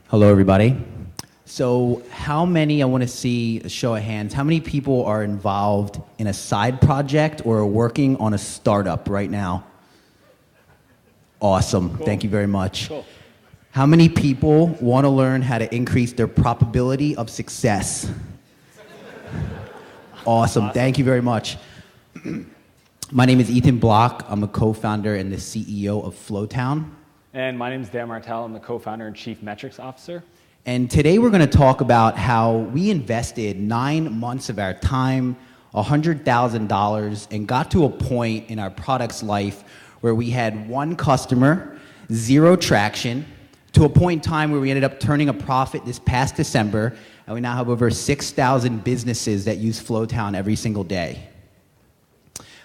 Hello, everybody. So how many, I want to see a show of hands, how many people are involved in a side project or are working on a startup right now? Awesome. Cool. Thank you very much. Cool. How many people want to learn how to increase their probability of success? Awesome. Thank you very much. My name is Ethan Block. I'm a co-founder and the CEO of Flowtown. And my name is Dan Martell. I'm the co-founder and chief metrics officer. And today we're going to talk about how we invested 9 months of our time, $100,000, and got to a point in our product's life where we had one customer, zero traction, to a point in time where we ended up turning a profit this past December, and we now have over 6,000 businesses that use Flowtown every single day.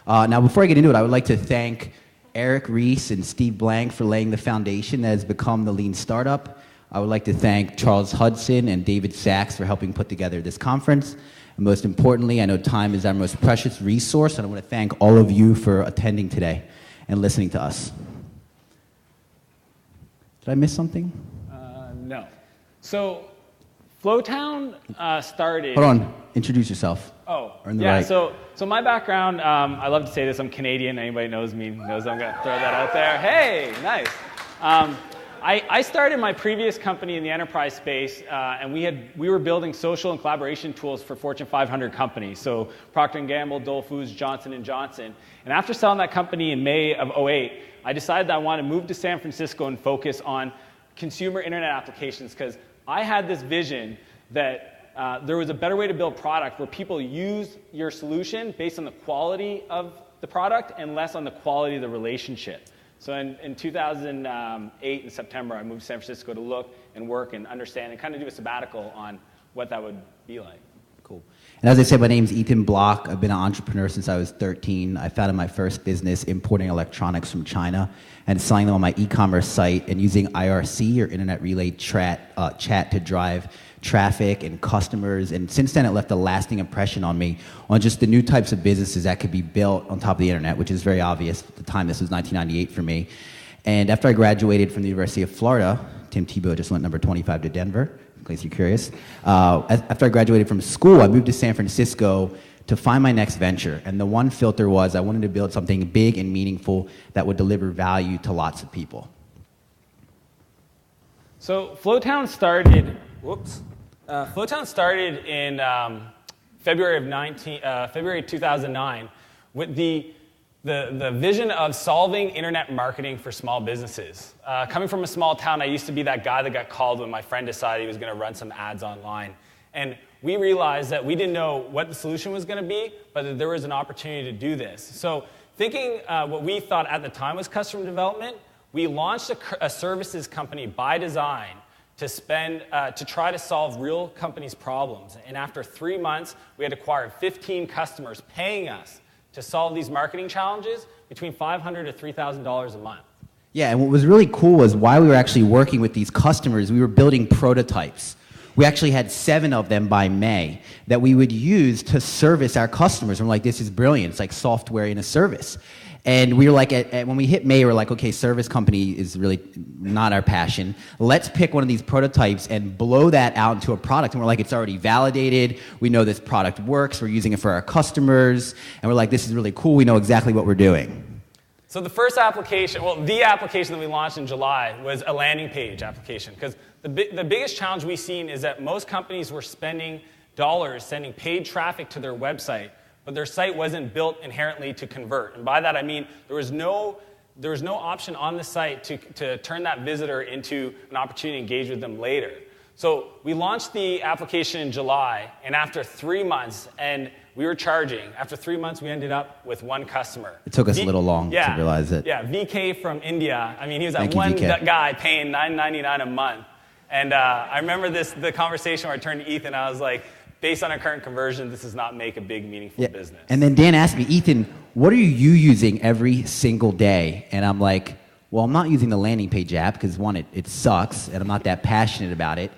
Now, before I get into it, I would like to thank Eric Reese and Steve Blank for laying the foundation that has become the Lean Startup. I would like to thank Charles Hudson and David Sachs for helping put together this conference. And most importantly, I know time is our most precious resource, and I want to thank all of you for attending today and listening to us. Did I miss something? No. So Flowtown started... Hold on. Introduce yourself. Oh, yeah. Right. So my background, I love to say this, I'm Canadian. Anybody knows me knows I'm going to throw that out there. Hey, nice. I started my previous company in the enterprise space, and we were building social and collaboration tools for Fortune 500 companies. So Procter & Gamble, Dole Foods, Johnson & Johnson. And after selling that company in May of '08, I decided that I wanted to move to San Francisco and focus on consumer internet applications, because I had this vision that there was a better way to build product where people use your solution based on the quality of the product and less on the quality of the relationship. So in 2008, in September, I moved to San Francisco to look and work and understand and kind of do a sabbatical on what that would be like. Cool. And as I said, my name's Ethan Block. I've been an entrepreneur since I was 13. I founded my first business importing electronics from China and selling them on my e-commerce site and using IRC, or Internet Relay Chat, to drive traffic and customers. And since then, it left a lasting impression on me on just the new types of businesses that could be built on top of the internet, which is very obvious at the time. This was 1998 for me. And after I graduated from the University of Florida, Tim Tebow just went number 25 to Denver, in case you're curious. After I graduated from school, I moved to San Francisco to find my next venture. And the one filter was I wanted to build something big and meaningful that would deliver value to lots of people. So Flowtown started, Flowtown started in February 2009 with the vision of solving internet marketing for small businesses. Coming from a small town, I used to be that guy that got called when my friend decided he was going to run some ads online. And we realized that we didn't know what the solution was going to be, but that there was an opportunity to do this. So thinking what we thought at the time was customer development, we launched a services company by design to try to solve real companies' problems. And after 3 months, we had acquired 15 customers paying us to solve these marketing challenges between $500 to $3,000 a month. Yeah, and what was really cool was while we were actually working with these customers, we were building prototypes. We actually had 7 of them by May that we would use to service our customers. And we're like, this is brilliant. It's like software in a service. And we were like, when we hit May, we're like, okay, service company is really not our passion. Let's pick one of these prototypes and blow that out into a product. And we're like, it's already validated. We know this product works. We're using it for our customers. And we're like, this is really cool. We know exactly what we're doing. So the first application, the application that we launched in July was a landing page application. Because the biggest challenge we've seen is that most companies were spending dollars sending paid traffic to their website, but their site wasn't built inherently to convert. And by that I mean there was no option on the site to turn that visitor into an opportunity to engage with them later. So we launched the application in July, and after 3 months, and we were charging. After 3 months, we ended up with one customer. It took us a little long to realize it. Yeah, VK from India. I mean, he was that one guy paying $9.99 a month. And I remember the conversation where I turned to Ethan, I was like, based on our current conversion, this does not make a big, meaningful business. And then Dan asked me, Ethan, what are you using every single day? And I'm like, well, I'm not using the landing page app because, one, it sucks, and I'm not that passionate about it.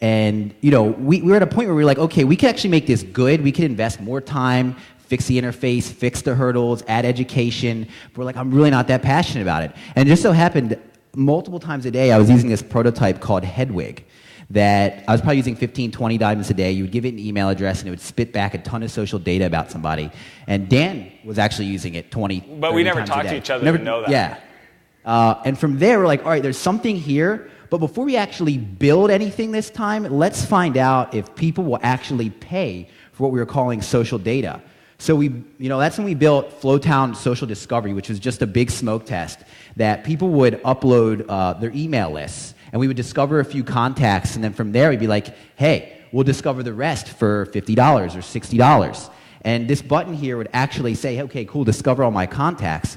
And, we were at a point where we were like, okay, we could actually make this good. We could invest more time, fix the interface, fix the hurdles, add education. But we're like, I'm really not that passionate about it. And it just so happened multiple times a day I was using this prototype called Hedwig. that I was probably using 15, 20 diamonds a day. You would give it an email address, and it would spit back a ton of social data about somebody. And Dan was actually using it 20, But we never times a talked day. to each other Never, to know that. Yeah. And from there, we're like, all right, there's something here. But before we actually build anything this time, let's find out if people will actually pay for what we were calling social data. So that's when we built Flowtown Social Discovery, which was just a big smoke test that people would upload their email lists, and we would discover a few contacts, and then from there we'd be like, hey, we'll discover the rest for $50 or $60. And this button here would actually say, okay, cool, discover all my contacts.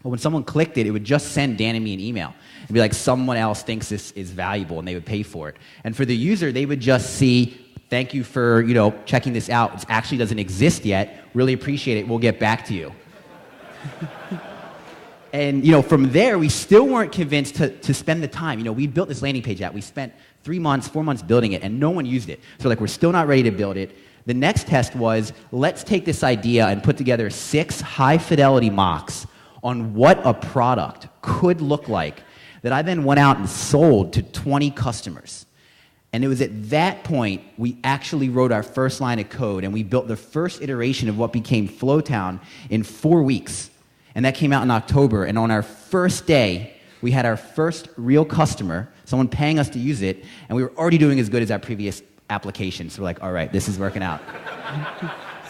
But when someone clicked it, it would just send Dan and me an email. It'd be like, someone else thinks this is valuable, and they would pay for it. And for the user, they would just see, thank you for checking this out. It actually doesn't exist yet. Really appreciate it. We'll get back to you. And from there, we still weren't convinced to spend the time. We built this landing page out. We spent 3 months, 4 months building it, and no one used it. So we're still not ready to build it. The next test was, let's take this idea and put together 6 high-fidelity mocks on what a product could look like that I then went out and sold to 20 customers. And it was at that point we actually wrote our first line of code, and we built the first iteration of what became Flowtown in 4 weeks. And that came out in October, and on our first day, we had our first real customer, someone paying us to use it, and we were already doing as good as our previous application. So we're like, all right, this is working out.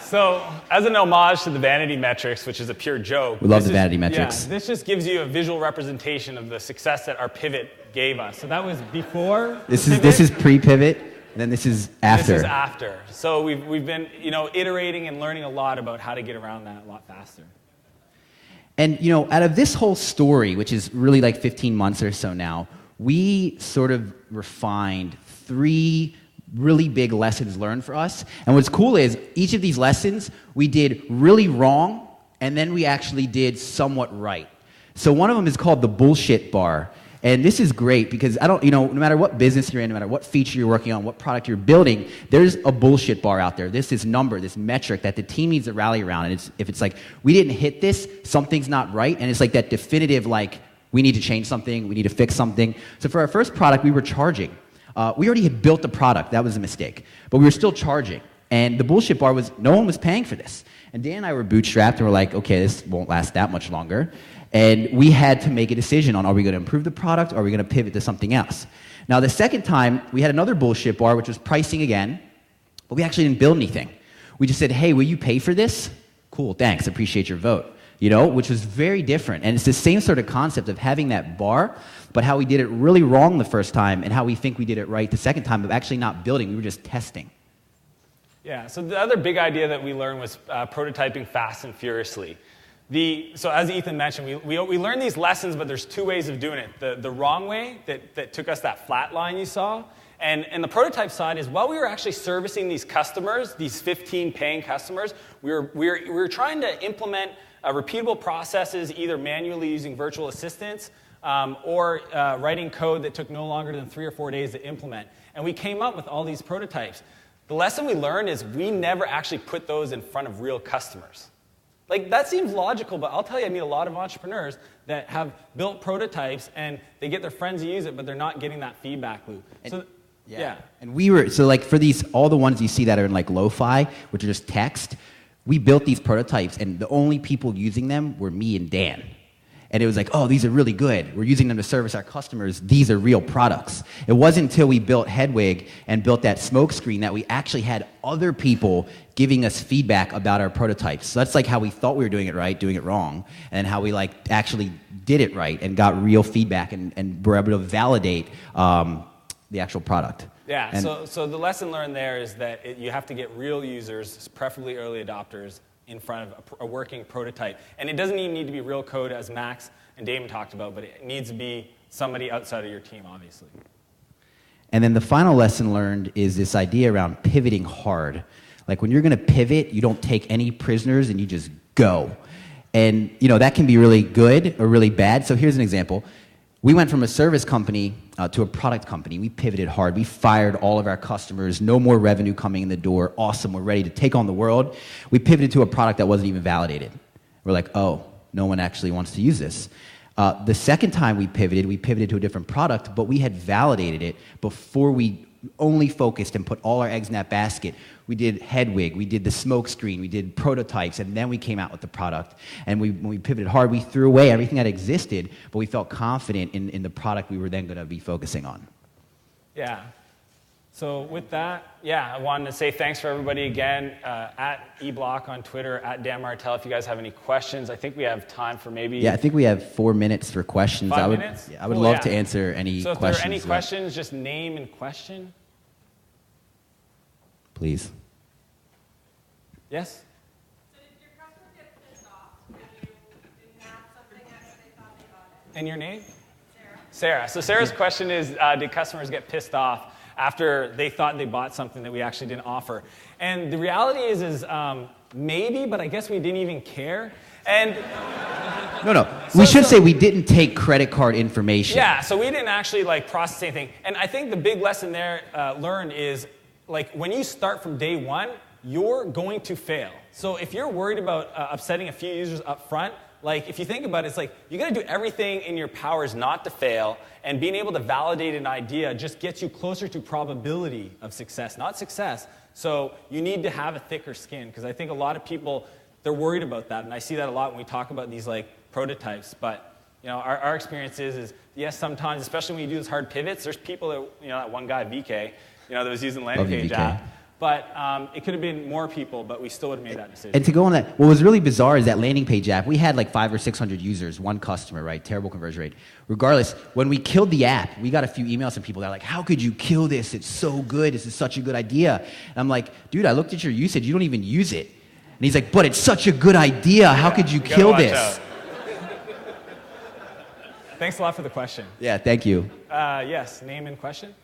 So, as an homage to the vanity metrics, which is a pure joke. We love the vanity metrics. Yeah, this just gives you a visual representation of the success that our pivot gave us. So that was before. This is pre-pivot, and then this is after. This is after. So we've been iterating and learning a lot about how to get around that a lot faster. And out of this whole story, which is really like 15 months or so now, we sort of refined 3 really big lessons learned for us. And what's cool is each of these lessons we did really wrong, and then we actually did somewhat right. So one of them is called the bullshit bar. And this is great because no matter what business you're in, no matter what feature you're working on, what product you're building, there's a bullshit bar out there. There's this number, this metric that the team needs to rally around. And if it's like, we didn't hit this, something's not right. And it's like that definitive, like, we need to change something, we need to fix something. So for our first product, we were charging. We already had built the product. That was a mistake. But we were still charging. And the bullshit bar was no one was paying for this. And Dan and I were bootstrapped, and we're like, okay, this won't last that much longer. And we had to make a decision on, are we going to improve the product, or are we going to pivot to something else? Now, the second time, we had another bullshit bar, which was pricing again, but we actually didn't build anything. We just said, hey, will you pay for this? Cool, thanks, appreciate your vote. Which was very different. And it's the same sort of concept of having that bar, but how we did it really wrong the first time and how we think we did it right the second time of actually not building. We were just testing. Yeah, so the other big idea that we learned was prototyping fast and furiously. So as Ethan mentioned, we learned these lessons, but there's 2 ways of doing it. The wrong way that took us that flat line you saw, and the prototype side is while we were actually servicing these customers, these 15 paying customers, we were trying to implement repeatable processes, either manually using virtual assistants or writing code that took no longer than 3 or 4 days to implement. And we came up with all these prototypes. The lesson we learned is we never actually put those in front of real customers. Like, that seems logical, but I'll tell you, I meet a lot of entrepreneurs that have built prototypes, and they get their friends to use it, but they're not getting that feedback loop. Yeah. And for these, all the ones you see that are in like lo-fi, which are just text, we built these prototypes, and the only people using them were me and Dan. And it was like, oh, these are really good. We're using them to service our customers. These are real products. It wasn't until we built Hedwig and built that smoke screen that we actually had other people giving us feedback about our prototypes. So that's like how we thought we were doing it right, doing it wrong, and how we actually did it right and got real feedback and were able to validate the actual product. Yeah, so the lesson learned there is that you have to get real users, preferably early adopters, in front of a working prototype. And it doesn't even need to be real code, as Max and Damon talked about, but it needs to be somebody outside of your team, obviously. And then the final lesson learned is this idea around pivoting hard. Like, when you're going to pivot, you don't take any prisoners and you just go. And that can be really good or really bad. So here's an example. We went from a service company to a product company. We pivoted hard. We fired all of our customers. No more revenue coming in the door. Awesome. We're ready to take on the world. We pivoted to a product that wasn't even validated. We're like, oh, no one actually wants to use this. The second time we pivoted to a different product, but we had validated it before we only focused and put all our eggs in that basket. We did Hedwig, we did the smoke screen, we did prototypes, and then we came out with the product. And when we pivoted hard, we threw away everything that existed, but we felt confident in the product we were then going to be focusing on. Yeah. So with that, yeah, I wanted to say thanks for everybody again. At eBlock on Twitter, at Dan Martell, if you guys have any questions. I think we have time for maybe... Yeah, I think we have 4 minutes for questions. 5 minutes? I would love to answer any questions. So if there are any questions, just name and question. Please. Yes? So did your customer get pissed off when you didn't have something after they thought they got it? And your name? Sarah. Sarah. So Sarah's question is, did customers get pissed off after they thought they bought something that we actually didn't offer? And the reality is maybe, but I guess we didn't even care. And No. We should say we didn't take credit card information. yeah, so we didn't actually process anything. And I think the big lesson there learned is when you start from day one, you're going to fail. So if you're worried about upsetting a few users up front, if you think about it, it's you got to do everything in your powers not to fail, and being able to validate an idea just gets you closer to probability of success, not success. So you need to have a thicker skin, because I think a lot of people, they're worried about that, and I see that a lot when we talk about these prototypes. But our experience is yes, sometimes, especially when you do those hard pivots, there's people that that one guy VK, that was using the landing page app. But it could have been more people, but we still would have made that decision. And to go on that, what was really bizarre is that landing page app, we had 500 or 600 users, one customer, right? Terrible conversion rate. Regardless, when we killed the app, we got a few emails from people that are like, how could you kill this? It's so good. This is such a good idea. And I'm like, dude, I looked at your usage. You don't even use it. And he's like, but it's such a good idea. How could you kill this? Thanks a lot for the question. Yeah, thank you. Yes, name and question?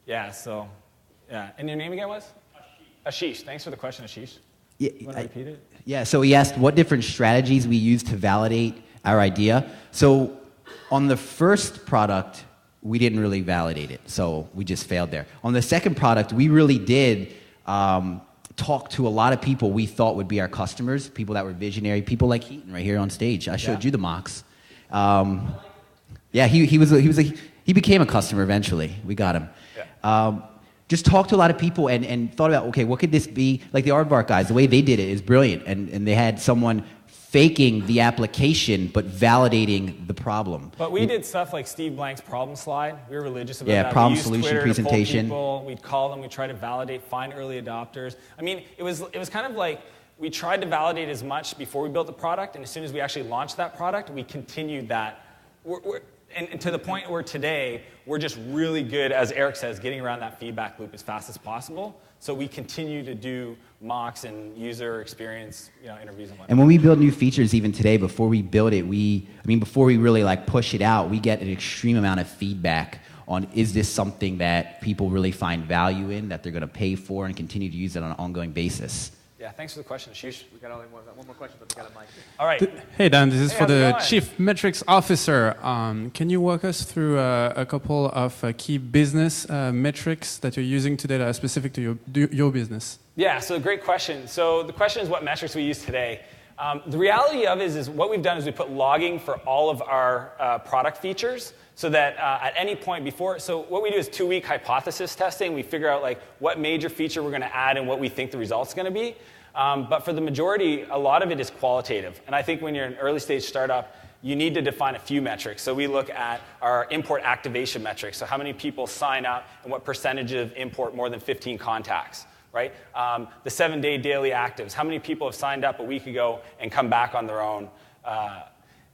Yeah, and your name again was? Ashish. Thanks for the question, Ashish. Yeah, you want to repeat it? Yeah, so he asked what different strategies we use to validate our idea. So on the first product, we didn't really validate it, so we just failed there. On the second product, we really did talk to a lot of people we thought would be our customers, people that were visionary, people like Heaton right here on stage. I showed you the mocks. Yeah, he became a customer eventually. We got him. Yeah. Just talked to a lot of people and thought about, okay, what could this be? Like the Aardvark guys, the way they did it is brilliant. And they had someone faking the application but validating the problem. But we did stuff like Steve Blank's problem slide. We were religious about that. Yeah, problem we used solution Twitter presentation. To pull people. We'd call them. We'd try to validate, find early adopters. I mean, it was kind of like we tried to validate as much before we built the product, and as soon as we actually launched that product, we continued that. And to the point where today, we're just really good, as Eric says, getting around that feedback loop as fast as possible. So we continue to do mocks and user experience interviews and whatnot. And when we build new features even today, before we build it, before we really push it out, we get an extreme amount of feedback on, is this something that people really find value in, that they're going to pay for and continue to use it on an ongoing basis. Yeah, thanks for the question, Ashish. We got only one more question, but we got a mic. All right. Hey, Dan, this is for the going? Chief Metrics Officer. Can you walk us through a couple of key business metrics that you're using today that are specific to your business? Yeah, so great question. So the question is what metrics we use today. The reality of it is what we've done is we put logging for all of our product features so that at any point before, so what we do is 2-week hypothesis testing. We figure out what major feature we're going to add and what we think the result's going to be. But for the majority, a lot of it is qualitative. And I think when you're an early stage startup, you need to define a few metrics. So we look at our import activation metrics. So how many people sign up and what percentage of import more than 15 contacts, right? The 7-day daily actives. How many people have signed up a week ago and come back on their own?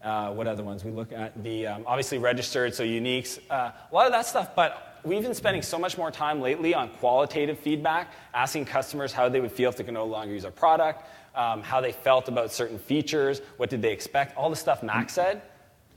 What other ones? We look at the, obviously registered, so uniques. A lot of that stuff, but we've been spending so much more time lately on qualitative feedback, asking customers how they would feel if they could no longer use our product, how they felt about certain features, what did they expect, all the stuff Max said.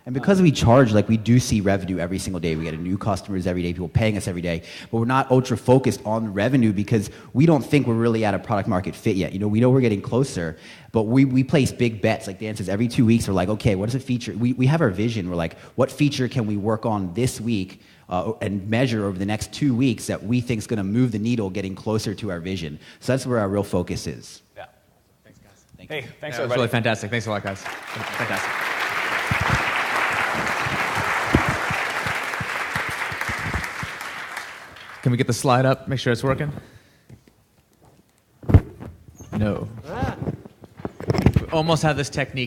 And because we charge, we do see revenue every single day. We get new customers every day, people paying us every day. But we're not ultra focused on revenue because we don't think we're really at a product market fit yet. We know we're getting closer, but we place big bets. Like Dan says, every 2 weeks we're like, okay, what is a feature? We have our vision. We're like, what feature can we work on this week and measure over the next 2 weeks that we think is going to move the needle getting closer to our vision? So that's where our real focus is. Yeah. Thanks, guys. Thank Hey, you. thanks That was everybody. really fantastic. Thanks a lot, guys. Fantastic. Can we get the slide up? Make sure it's working. No. We almost have this technique.